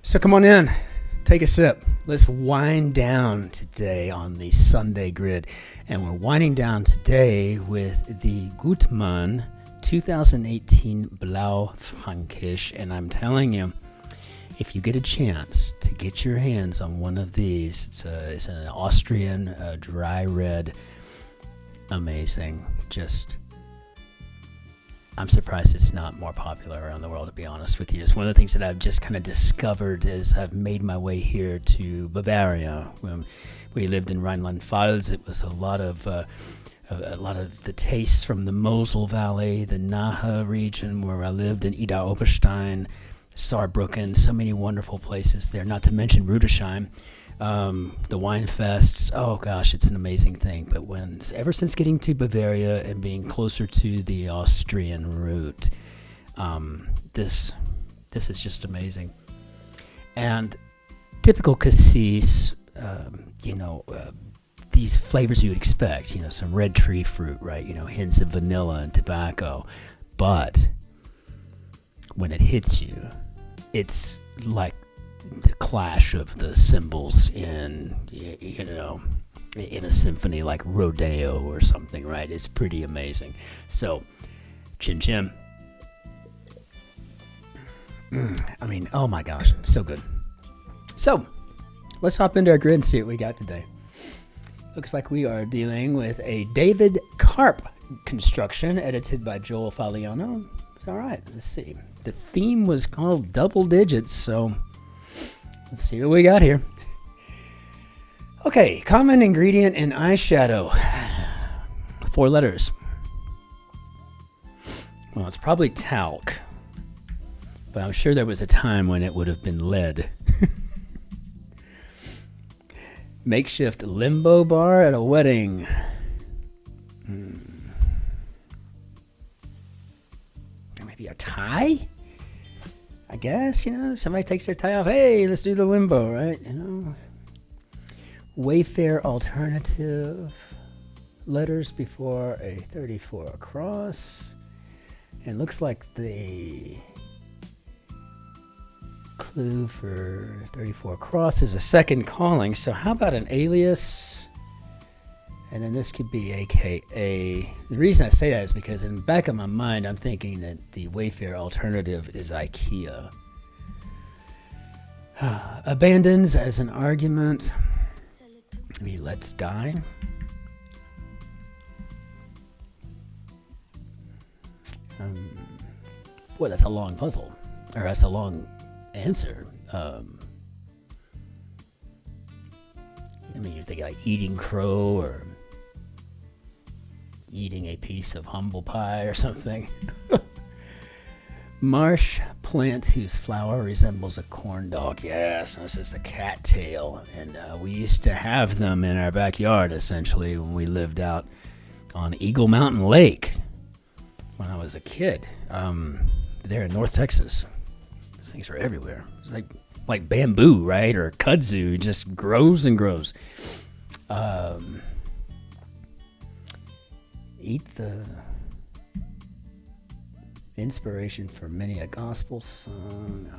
So come on in, take a sip. Let's wind down today on the Sunday grid. And we're winding down today with the Gutmann 2018 Blaufränkisch. And I'm telling you, if you get a chance to get your hands on one of these, it's an Austrian dry red, amazing. I'm surprised it's not more popular around the world, to be honest with you. It's one of the things that I've just kind of discovered as I've made my way here to Bavaria. When we lived in Rhineland-Pfalz, it was a lot of the tastes from the Mosel Valley, the Nahe region where I lived, in Ida Oberstein, Saarbrücken, so many wonderful places there, not to mention Rudesheim. The wine fests, oh gosh, it's an amazing thing. But ever since getting to Bavaria and being closer to the Austrian route, this is just amazing. And typical cassis, these flavors you would expect, some red tree fruit, right? Hints of vanilla and tobacco. But when it hits you, it's like the clash of the cymbals in a symphony like Rodeo or something, right? It's pretty amazing. So, Cin-Cin. Oh my gosh, so good. So, let's hop into our grid and see what we got today. Looks like we are dealing with a David Karp construction edited by Joel Fagliano. It's all right, let's see. The theme was called Double Digits, so let's see what we got here. Okay, common ingredient in eyeshadow. 4 letters. Well, it's probably talc, but I'm sure there was a time when it would have been lead. Makeshift limbo bar at a wedding. Maybe a tie? I guess, somebody takes their tie off. Hey, let's do the limbo, right? Wayfair alternative. Letters before a 34 across. And looks like the clue for 34 across is a second calling. So how about an alias? And then this could be AKA. The reason I say that is because in the back of my mind, I'm thinking that the Wayfair alternative is IKEA. Abandons as an argument. Maybe let's die. Boy, that's a long puzzle. Or that's a long answer. You're thinking like eating crow or eating a piece of humble pie or something. Marsh plant whose flower resembles a corn dog. Yes, this is the cattail. And we used to have them in our backyard, essentially, when we lived out on Eagle Mountain Lake when I was a kid. There in North Texas. Those things were everywhere. It was like bamboo, right? Or kudzu, just grows and grows. Eat the inspiration for many a gospel song.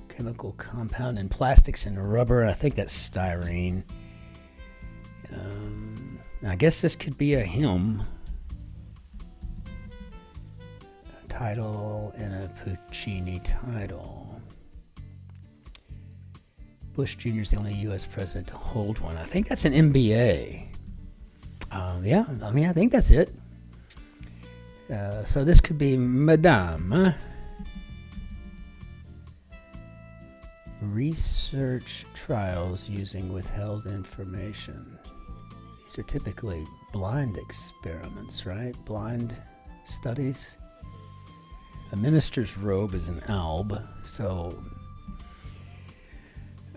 Chemical compound in plastics and rubber. I think that's styrene. I guess this could be a hymn. A title and a Puccini title. Bush Jr. is the only U.S. president to hold one. I think that's an MBA. I think that's it. So this could be Madame. Research trials using withheld information. These are typically blind experiments, right? Blind studies. A minister's robe is an alb, so...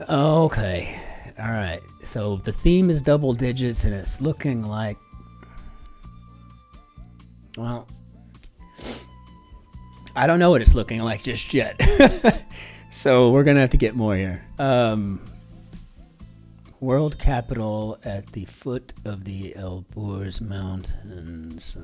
Okay, all right. So the theme is double digits, and it's looking like... Well, I don't know what it's looking like just yet. So we're going to have to get more here. World capital at the foot of the Elburz Mountains.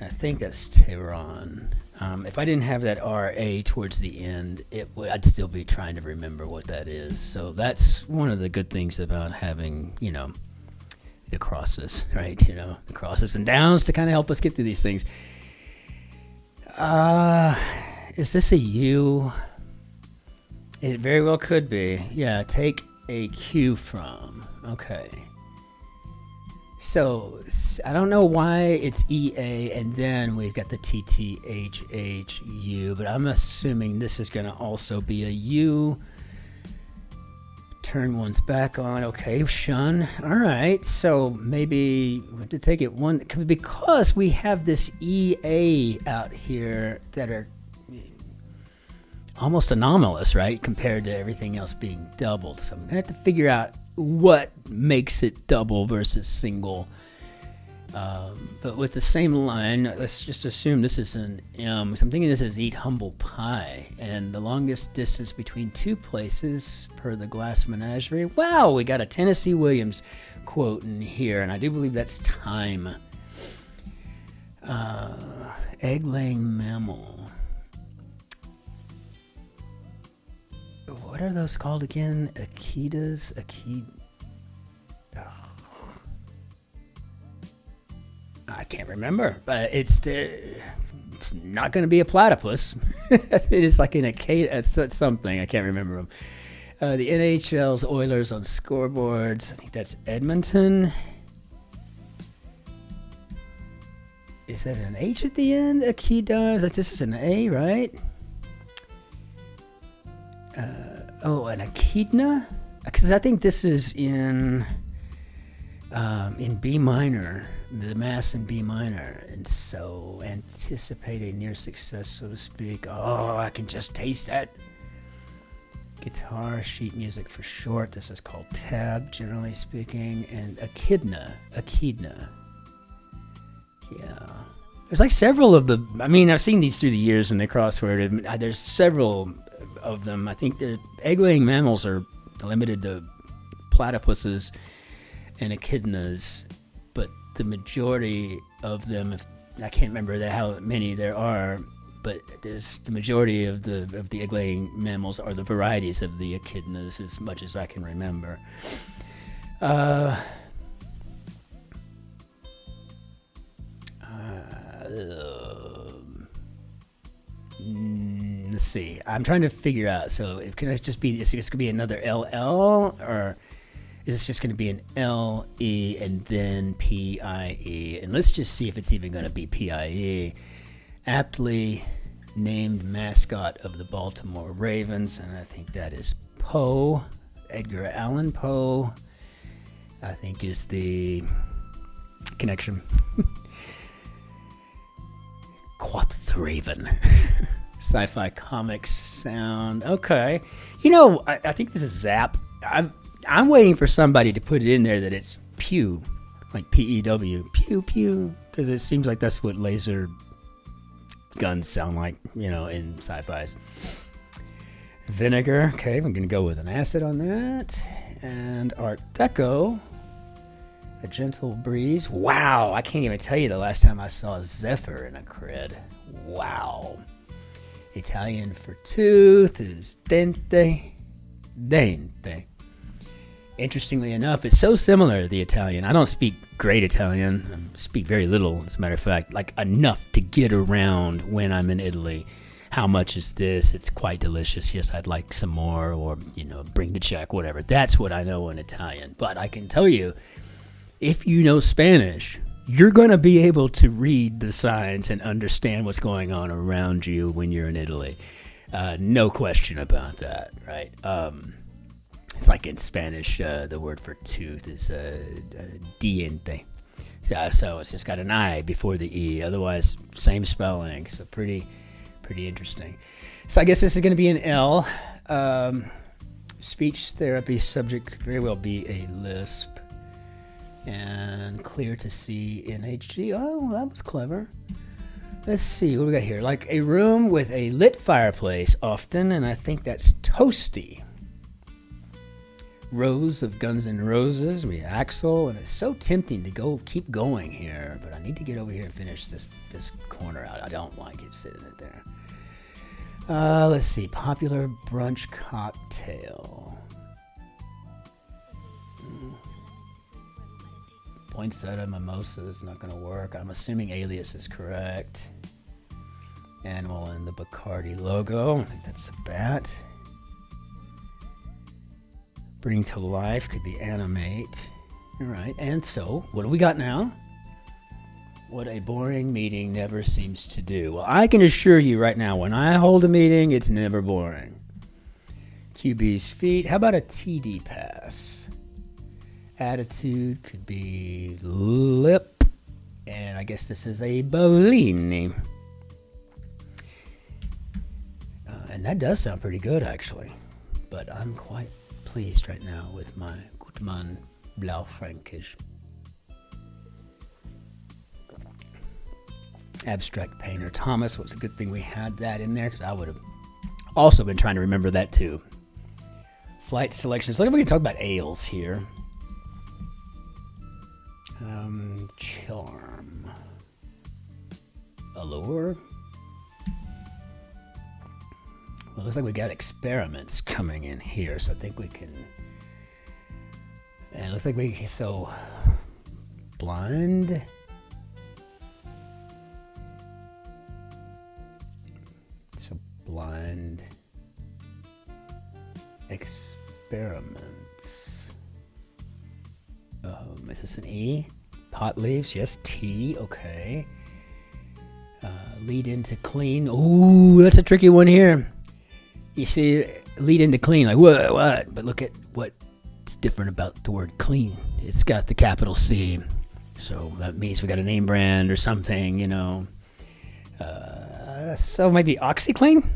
I think that's Tehran. If I didn't have that RA towards the end, I'd still be trying to remember what that is. So that's one of the good things about having, the crosses, right? The crosses and downs to kind of help us get through these things. Is this a U? It very well could be. Yeah, take a cue from. Okay. So I don't know why it's EA and then we've got the TTHHU, but I'm assuming this is going to also be a U. Turn one's back on. Okay, shun. All right, so maybe we have to take it one because we have this EA out here that are almost anomalous, right, compared to everything else being doubled. So I'm going to have to figure out what makes it double versus single. But with the same line, let's just assume this is an M. So I'm thinking this is eat humble pie. And the longest distance between two places per the Glass Menagerie. Wow, we got a Tennessee Williams quote in here. And I do believe that's time. Egg-laying mammal. What are those called again? Achidas? I can't remember, but it's not going to be a platypus. It is like an Akita, something. I can't remember them. The NHL's Oilers on scoreboards. I think that's Edmonton. Is that an H at the end? Akitas. This is an A, right? An echidna? Because I think this is in B minor, the Mass in B minor, and so anticipate a near success, so to speak. Oh, I can just taste it. Guitar, sheet music for short. This is called tab, generally speaking, and echidna. Yeah. There's like several of the. I mean, I've seen these through the years in the crossword. There's several of them. I think the egg-laying mammals are limited to platypuses and echidnas, but the majority of them, I can't remember how many there are, but there's the majority of the egg-laying mammals are the varieties of the echidnas, as much as I can remember. Let's see. I'm trying to figure out. So, can it just be? Is this going to be another LL, or is this just going to be an LE and then PIE? And let's just see if it's even going to be PIE. Aptly named mascot of the Baltimore Ravens, and I think that is Poe. Edgar Allan Poe, I think, is the connection. Quothraven. Sci-fi comics sound. Okay. I think this is Zap. I'm waiting for somebody to put it in there that it's pew, like P-E-W. Pew, pew. Because it seems like that's what laser guns sound like, in sci-fis. Vinegar. Okay, I'm going to go with an acid on that. And Art Deco. A gentle breeze. Wow, I can't even tell you the last time I saw Zephyr in a cred. Wow. Italian for tooth is dente. Interestingly enough, it's so similar to the Italian. I don't speak great Italian. I speak very little, as a matter of fact, like enough to get around when I'm in Italy. How much is this? It's quite delicious. Yes, I'd like some more, or, bring the check, whatever. That's what I know in Italian. But I can tell you, if you know Spanish, you're going to be able to read the signs and understand what's going on around you when you're in Italy. No question about that, right? It's like in Spanish, the word for tooth is diente. So it's just got an I before the E. Otherwise, same spelling. So pretty interesting. So I guess this is going to be an L. Speech therapy subject could very well be a lisp. And clear to see in HD. Oh, that was clever. Let's see, what do we got here? Like a room with a lit fireplace often, and I think that's toasty. Rose of Guns N' Roses. We have Axel, and it's so tempting to keep going here, but I need to get over here and finish this corner out. I don't like it sitting it there. Let's see, popular brunch cocktail. Poinsettia mimosa is not going to work. I'm assuming alias is correct. Animal and the Bacardi logo. I think that's a bat. Bring to life could be animate. All right, and so what do we got now? What a boring meeting never seems to do. Well, I can assure you right now, when I hold a meeting, it's never boring. QB's feet. How about a TD pass? Attitude could be lip. And I guess this is a Bellini. And that does sound pretty good, actually. But I'm quite pleased right now with my Gutmann Blaufränkisch. Abstract painter Thomas. What's a good thing we had that in there, because I would have also been trying to remember that too. Flight selections. Look if we can talk about ales here. Charm. Allure. Well, it looks like we got experiments coming in here, so I think we can. And it looks like blind. So blind experiments. Is this an E? Pot leaves, yes. T, okay. Lead into clean. Ooh, that's a tricky one here. You see, lead into clean, like what? But look at what's different about the word clean. It's got the capital C. So that means we got a name brand or something, you know. So maybe OxyClean?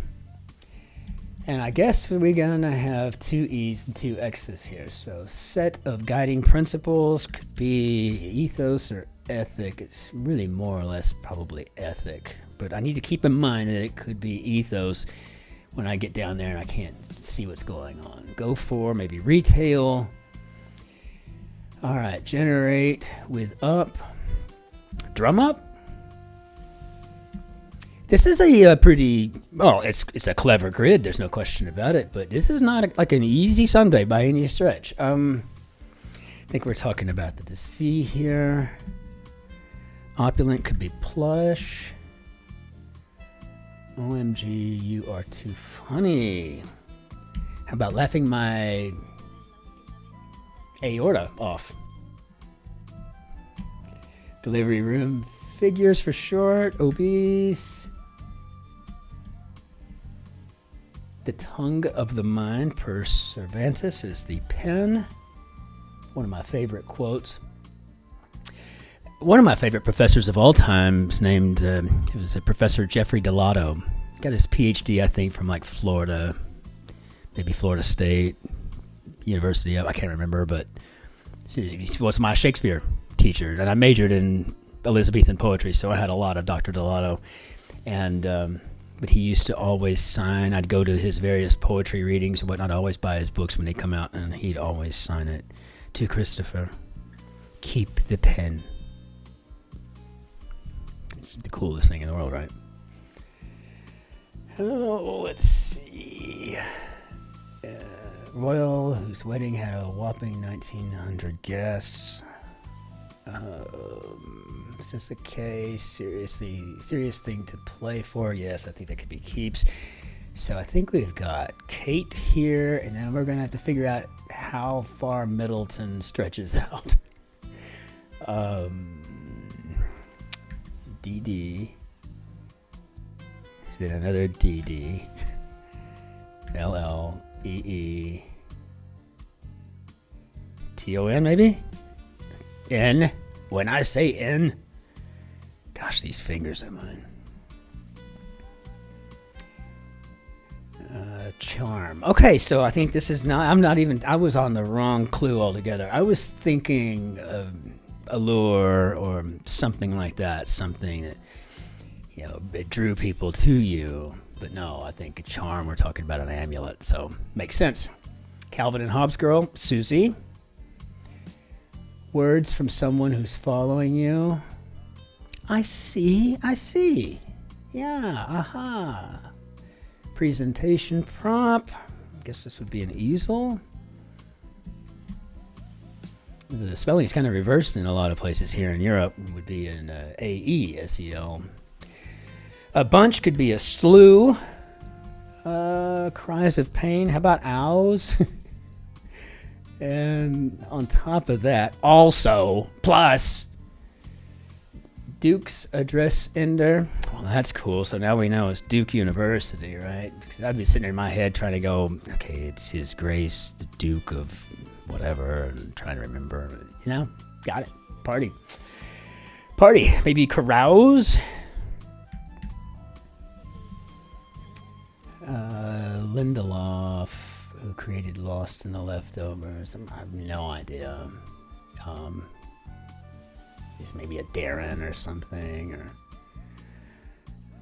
And I guess we're gonna have 2 E's and 2 X's here. So set of guiding principles could be ethos or ethic. It's really more or less probably ethic. But I need to keep in mind that it could be ethos when I get down there and I can't see what's going on. Go for maybe retail. All right, generate with up. Drum up. This is a pretty, well, it's a clever grid, there's no question about it, but this is not like an easy Sunday by any stretch. I think we're talking about the C here. Opulent could be plush. OMG, you are too funny. How about laughing my aorta off? Delivery room figures for short. Obese. The tongue of the mind per Cervantes is the pen. One of my favorite quotes. One of my favorite professors of all time is named, it was a Professor Jeffrey Delato. He got his PhD, I think, from like Florida, maybe Florida State University. I can't remember, but he was my Shakespeare teacher. And I majored in Elizabethan poetry, so I had a lot of Dr. Delato. And, but he used to always sign. I'd go to his various poetry readings and whatnot. I'd always buy his books when they come out, and he'd always sign it to Christopher. Keep the pen. It's the coolest thing in the world, right? Oh, let's see. Royal, whose wedding had a whopping 1,900 guests. Is this a K? Serious thing to play for? Yes, I think that could be keeps. So I think we've got Kate here, and then we're going to have to figure out how far Middleton stretches out. DD. Then another DD. LLEE. TON maybe? N. When I say N, gosh, these fingers are mine. Charm. Okay, so I think this is not, I was on the wrong clue altogether. I was thinking allure or something like that, something that, you know, it drew people to you. But no, I think a charm, we're talking about an amulet, so makes sense. Calvin and Hobbes girl, Susie. Words from someone who's following you. I see. Yeah, aha. Presentation prop. I guess this would be an easel. The spelling is kind of reversed in a lot of places here in Europe. It would be an A-E-S-E-L. A bunch could be a slew. Cries of pain. How about owls? And on top of that, also, plus, Duke's address ender. Well, that's cool. So now we know it's Duke University, right? Because I'd be sitting in my head trying to go, okay, it's His Grace, the Duke of whatever, and trying to remember, got it. Party. Maybe carouse. Lindelof, who created Lost in the Leftovers. I have no idea. There's maybe a Darren or something, or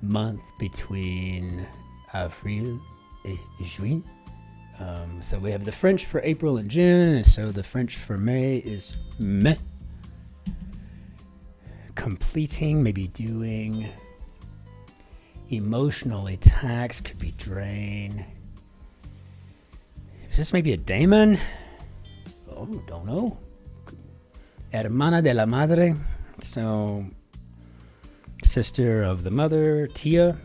month between Avril et Juin. So we have the French for April and June, and so the French for May is mai. Completing, maybe doing. Emotionally taxed could be drain. Is this maybe a daemon? Oh, don't know. Hermana de la madre. So, sister of the mother. Tia.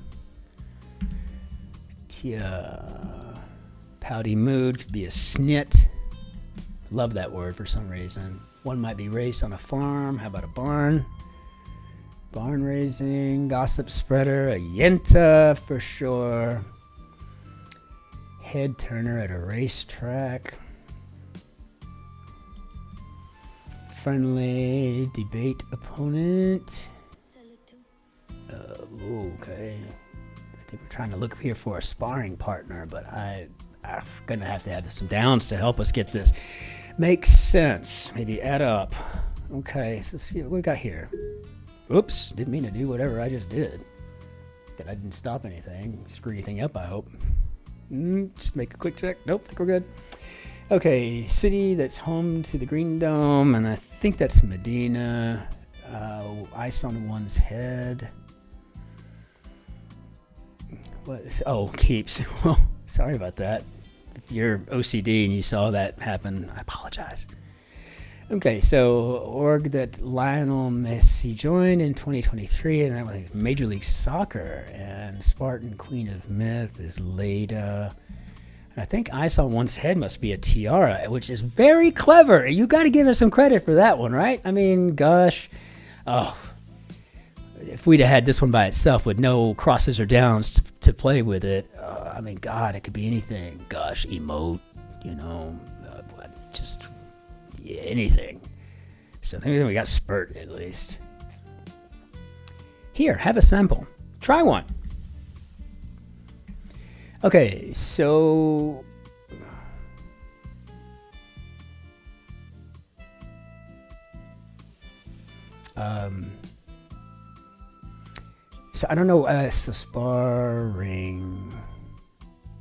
Pouty mood could be a snit. Love that word for some reason. One might be raised on a farm. How about a barn? Barn raising. Gossip spreader. A yenta for sure. Head turner at a racetrack. Friendly debate opponent. Okay. I think we're trying to look here for a sparring partner, but I'm gonna have to have some downs to help us get this. Makes sense. Maybe add up. Okay, so let's see what we got here. Oops, didn't mean to do whatever I just did. That I didn't stop anything. Screw anything up, I hope. Just make a quick check. Nope, think we're good. Okay, city that's home to the Green Dome, and I think that's Medina. Ice on one's head. What is, keeps. Well, sorry about that. If you're OCD and you saw that happen, I apologize. Okay, so org that Lionel Messi joined in 2023, and that was Major League Soccer, and Spartan Queen of Myth is Leda. And I think Ice on One's Head must be a tiara, which is very clever. You got to give us some credit for that one, right? I mean, gosh. Oh, if we'd have had this one by itself with no crosses or downs to play with it, I mean, God, it could be anything. Gosh, emote, just... anything. So I think we got spurt at least. Here, have a sample. Try one. Okay, so I don't know. So sparring.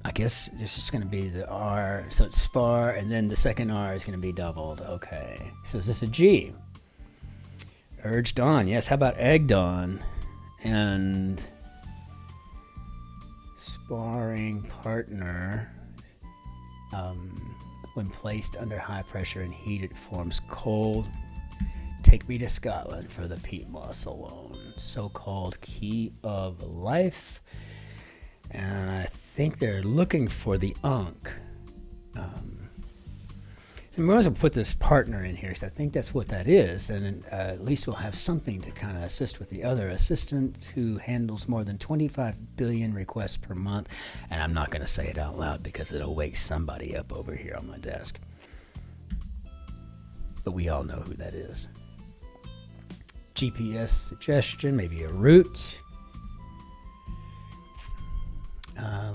I guess this is going to be the R, so it's spar, and then the second R is going to be doubled. Okay, so is this a G? Urged on, yes. How about egged on? And sparring partner, when placed under high pressure and heat, it forms cold. Take me to Scotland for the peat moss alone. So-called key of life. And I think they're looking for the unk. So we might as well put this partner in here, so I think that's what that is, and at least we'll have something to kind of assist with the other assistant who handles more than 25 billion requests per month. And I'm not going to say it out loud because it'll wake somebody up over here on my desk. But we all know who that is. GPS suggestion, maybe a route.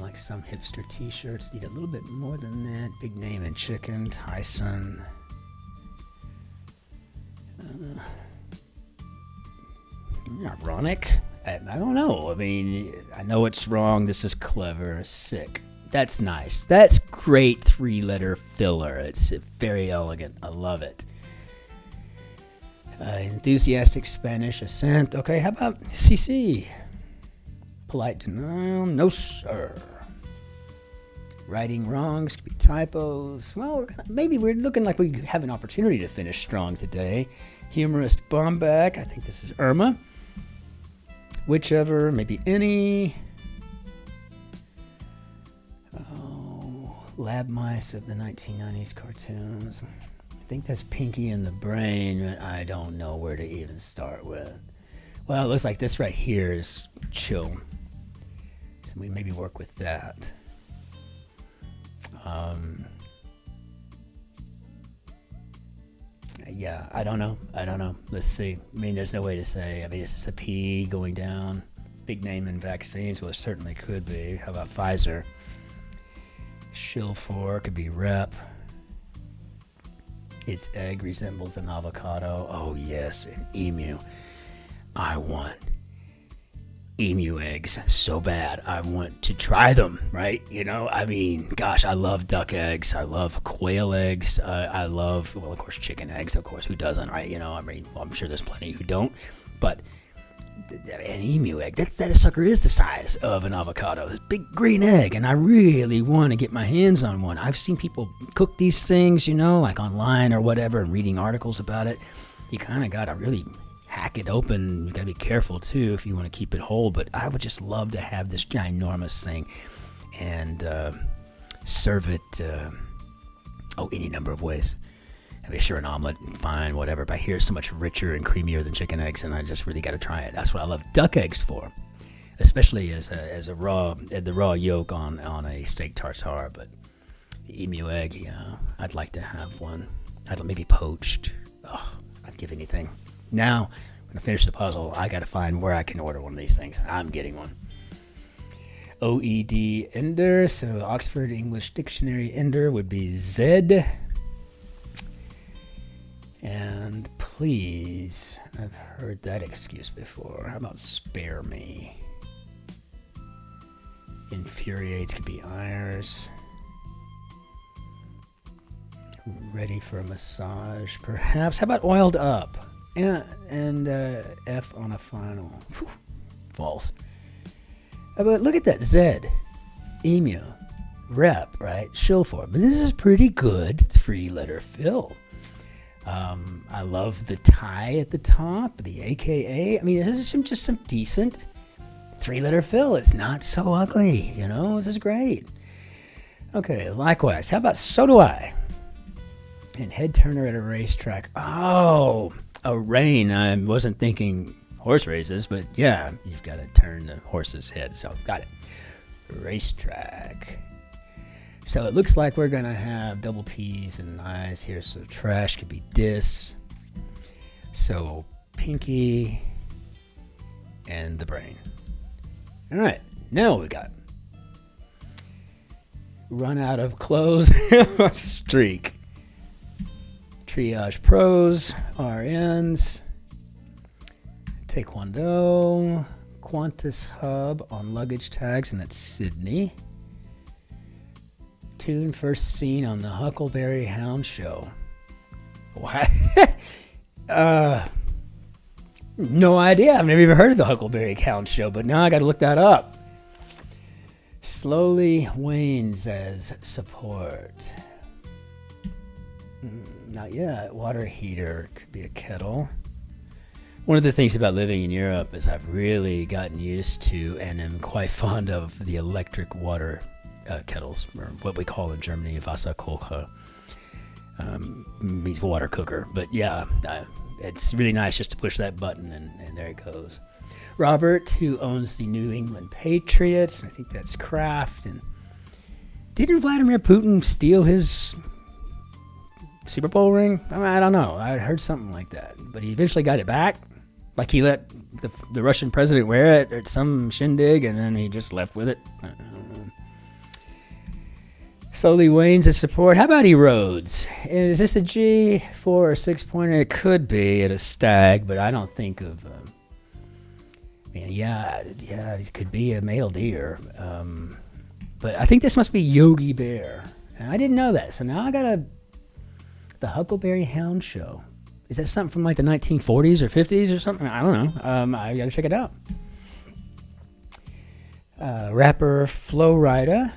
Like some hipster t-shirts need a little bit more than that. Big name in chicken, Tyson. Ironic? I don't know. I mean, I know it's wrong. This is clever. Sick. That's nice. That's great 3-letter filler. It's very elegant. I love it. Enthusiastic Spanish assent. Okay, how about CC? Polite denial. No, sir. Writing wrongs. Could be typos. Well, maybe we're looking like we have an opportunity to finish strong today. Humorist Bomback. I think this is Irma. Whichever. Maybe any. Oh, lab mice of the 1990s cartoons. I think that's Pinky and the Brain, but I don't know where to even start with. Well, it looks like this right here is chill. So we maybe work with that. Yeah, I don't know. Let's see. I mean, there's no way to say. I mean, is this a P going down? Big name in vaccines? Well, it certainly could be. How about Pfizer? Shill 4 could be rep. Its egg resembles an avocado. Oh, yes, an emu. I want emu eggs so bad. I want to try them, right? You know, I mean, gosh, I love duck eggs. I love quail eggs. I love, well, of course, chicken eggs, of course. Who doesn't, right? You know, I mean, well, I'm sure there's plenty who don't. But an emu egg, that sucker is the size of an avocado. This big green egg, and I really want to get my hands on one. I've seen people cook these things, you know, like online or whatever, and reading articles about it. You kind of got to really hack it open. You got to be careful, too, if you want to keep it whole. But I would just love to have this ginormous thing and serve it, any number of ways. I mean, sure, an omelet, fine, whatever. But I hear it's so much richer and creamier than chicken eggs, and I just really got to try it. That's what I love duck eggs for, especially as the raw yolk on a steak tartare. But the emu egg, yeah, I'd like to have one. I'd maybe poached. Oh, I'd give anything. Now, when I finish the puzzle, I got to find where I can order one of these things. I'm getting one. OED Ender, so Oxford English Dictionary Ender would be Z. And please, I've heard that excuse before. How about spare me? Infuriates could be ires. Ready for a massage, perhaps. How about oiled up? And F on a final. Whew. False. But look at that. Z. Emu. Rep, right? Shill for. But this is pretty good 3-letter fill. I love the tie at the top, the AKA. I mean, this is just some decent 3-letter fill. It's not so ugly, you know? This is great. Okay, likewise. How about so do I? And head turner at a racetrack. Oh, a rein. I wasn't thinking horse races, but yeah, you've got to turn the horse's head. So got it. Racetrack. So it looks like we're going to have double P's and I's here. So trash could be dis. So Pinky and the Brain. All right. Now what we got? Run out of clothes. Streak. Triage pros. RNs. Taekwondo. Qantas Hub on luggage tags, and that's Sydney. Tune first seen on the Huckleberry Hound Show. What? No idea. I've never even heard of the Huckleberry Hound Show, but now I got to look that up. Slowly wanes as support. Not yet. Water heater could be a kettle. One of the things about living in Europe is I've really gotten used to and am quite fond of the electric water kettles, or what we call in Germany Wasserkocher. Means water cooker. But yeah, it's really nice just to push that button and there it goes. Robert, who owns the New England Patriots. I think that's Kraft. And didn't Vladimir Putin steal his Super Bowl ring? I mean, I don't know. I heard something like that. But he eventually got it back. Like he let the Russian president wear it at some shindig and then he just left with it. I don't know. Slowly wanes his support. How about erodes? Is this a G, 4 or 6 pointer? It could be at a stag, but I don't think of. Yeah, it could be a male deer. But I think this must be Yogi Bear. And I didn't know that. So now I got the Huckleberry Hound Show. Is that something from like the 1940s or 50s or something? I don't know. I got to check it out. Rapper Flo Rida.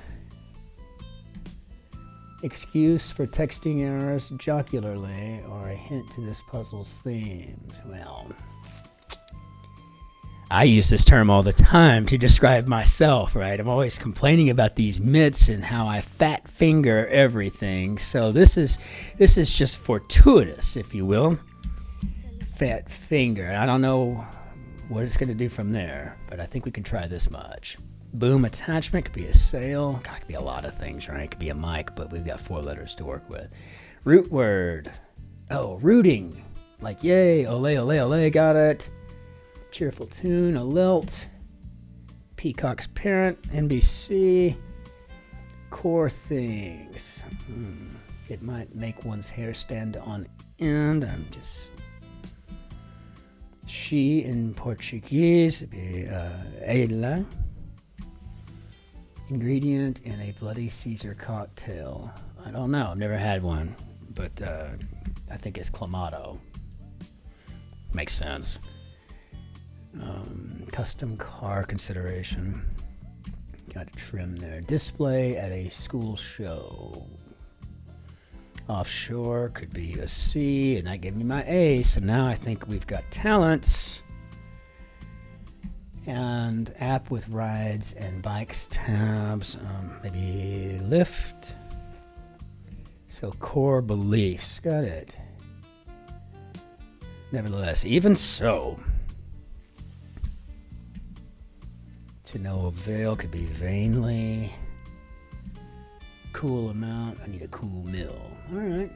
Excuse for texting errors jocularly or a hint to this puzzle's themes. Well, I use this term all the time to describe myself, right? I'm always complaining about these mitts and how I fat finger everything. So this is just fortuitous, if you will. Fat finger. I don't know what it's going to do from there, but I think we can try this much. Boom attachment could be a sail. God, it could be a lot of things, right? It could be a mic, but we've got 4 letters to work with. Root word. Oh, rooting. Like, yay, ole, ole, ole, got it. Cheerful tune, a lilt. Peacock's parent, NBC. Core things. It might make one's hair stand on end. I'm just... She in Portuguese would be ela. Ingredient in a Bloody Caesar cocktail. I don't know. I've never had one, but I think it's clamato. Makes sense. Custom car consideration. Got a trim there. Display at a school show. Offshore could be a C, and that gave me my A. So now I think we've got talents. And app with rides and bikes tabs. Maybe lift. So core beliefs. Got it. Nevertheless, even so. To no avail could be vainly. Cool amount. I need a cool mill. All right.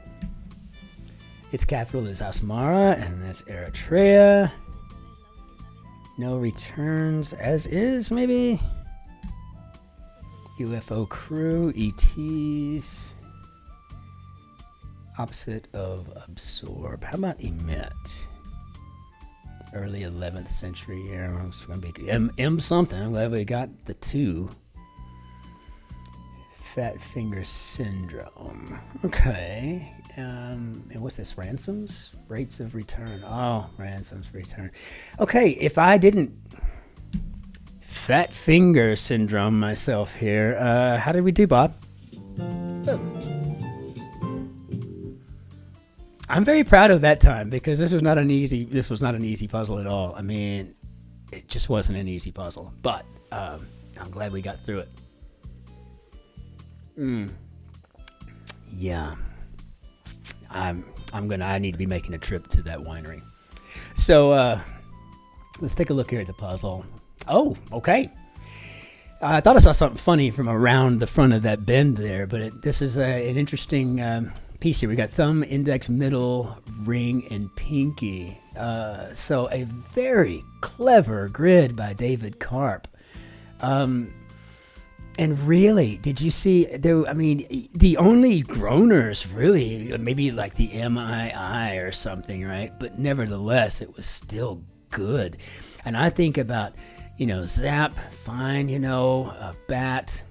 Its capital is Asmara, and that's Eritrea. No returns as is, maybe. UFO crew, ETs. Opposite of absorb. How about emit? Early 11th century here. It's going to be M something. I'm glad we got the 2. Fat finger syndrome. Okay. And what's this? Ransoms? Rates of return. Oh, ransoms return. Okay, if I didn't fat finger syndrome myself here, how did we do, Bob? Oh. I'm very proud of that time because this was not an easy puzzle at all. I mean, it just wasn't an easy puzzle, but I'm glad we got through it. Yeah. I need to be making a trip to that winery. So let's take a look here at the puzzle. Oh, okay. I thought I saw something funny from around the front of that bend there, but this is an interesting piece here. We got thumb, index, middle, ring, and pinky. So a very clever grid by David Karp. And really, did you see, the only groaners really, maybe like the MII or something, right? But nevertheless, it was still good. And I think about, zap, fine, bat,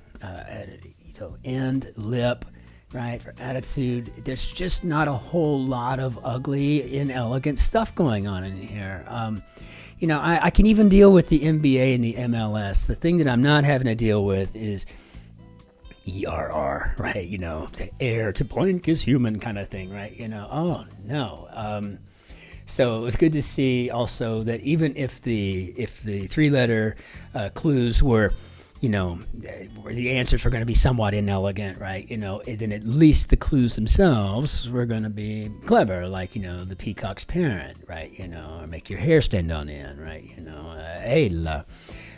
end, lip, right? For attitude, there's just not a whole lot of ugly, inelegant stuff going on in here. I can even deal with the NBA and the MLS. The thing that I'm not having to deal with is ERR, right? To air to blink is human kind of thing, right? Oh no. So it was good to see also that even if the 3-letter clues were, where the answers were going to be somewhat inelegant, right? Then at least the clues themselves were going to be clever, like, the peacock's parent, right? Or make your hair stand on end, right?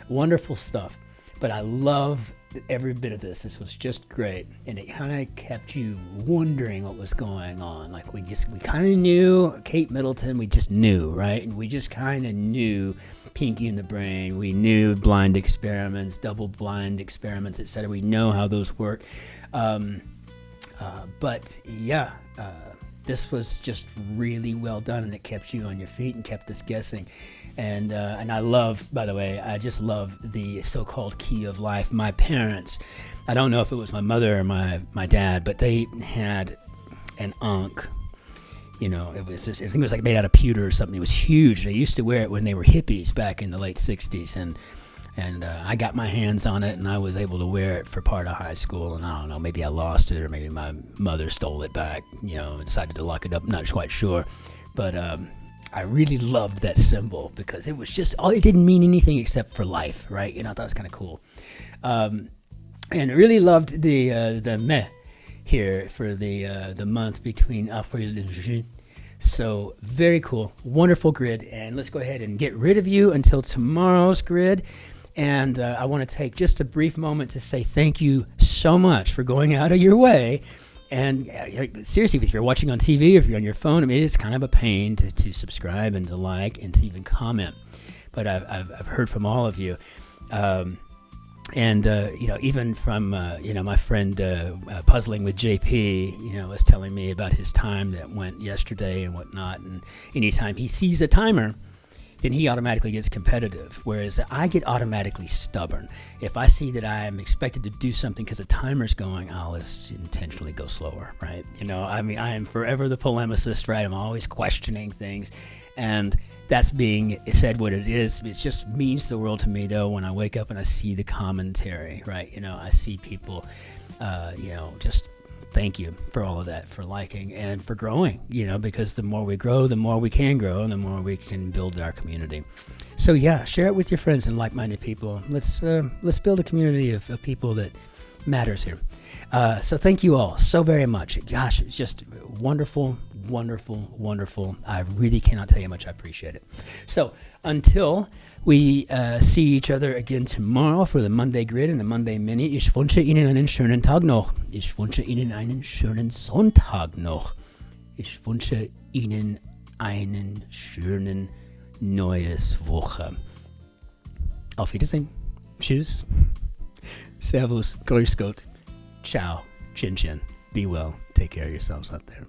Wonderful stuff. But I love every bit of this. This was just great. And it kind of kept you wondering what was going on. Like we kind of knew Kate Middleton, we just knew, right? And we just kind of knew Pinky in the Brain. We knew blind experiments, double blind experiments, etc. We know how those work. But yeah, this was just really well done, and it kept you on your feet and kept us guessing. And I love, by the way, I just love the so-called key of life. My parents, I don't know if it was my mother or my dad, but they had an ankh. You know, it was just, I think it was like made out of pewter or something. It was huge. They used to wear it when they were hippies back in the late 60s. And I got my hands on it, and I was able to wear it for part of high school. And I don't know, maybe I lost it, or maybe my mother stole it back, you know, and decided to lock it up. I'm not quite sure. But I really loved that symbol because it was just, it didn't mean anything except for life, right? You know, I thought it was kind of cool. And I really loved the mai here for the month between April and June. So very cool, wonderful grid. And let's go ahead and get rid of you until tomorrow's grid. And I want to take just a brief moment to say thank you so much for going out of your way. And seriously, if you're watching on TV or if you're on your phone, I mean, it's kind of a pain to subscribe and to like and to even comment. But I've heard from all of you. And, you know, even from, you know, my friend Puzzling with JP, you know, was telling me about his time that went yesterday and whatnot. And anytime he sees a timer, then he automatically gets competitive, whereas I get automatically stubborn. If I see that I am expected to do something because a timer's going, I'll just intentionally go slower, right? You know, I mean, I am forever the polemicist, right? I'm always questioning things, and that's being said what it is. It just means the world to me, though, when I wake up and I see the commentary, right? You know, I see people, you know, just thank you for all of that, for liking and for growing, you know, because the more we grow, the more we can grow and the more we can build our community. So yeah, share it with your friends and like-minded people. Let's build a community of people that matters here. So thank you all so very much. Gosh, it's just wonderful, wonderful, wonderful. I really cannot tell you how much I appreciate it. So until we see each other again tomorrow for the Monday Grid and the Monday Mini. Ich wünsche Ihnen einen schönen Tag noch. Ich wünsche Ihnen einen schönen Sonntag noch. Ich wünsche Ihnen einen schönen neues Woche. Auf Wiedersehen. Tschüss. Servus. Grüß Gott. Ciao. Cin-Cin. Be well. Take care of yourselves out there.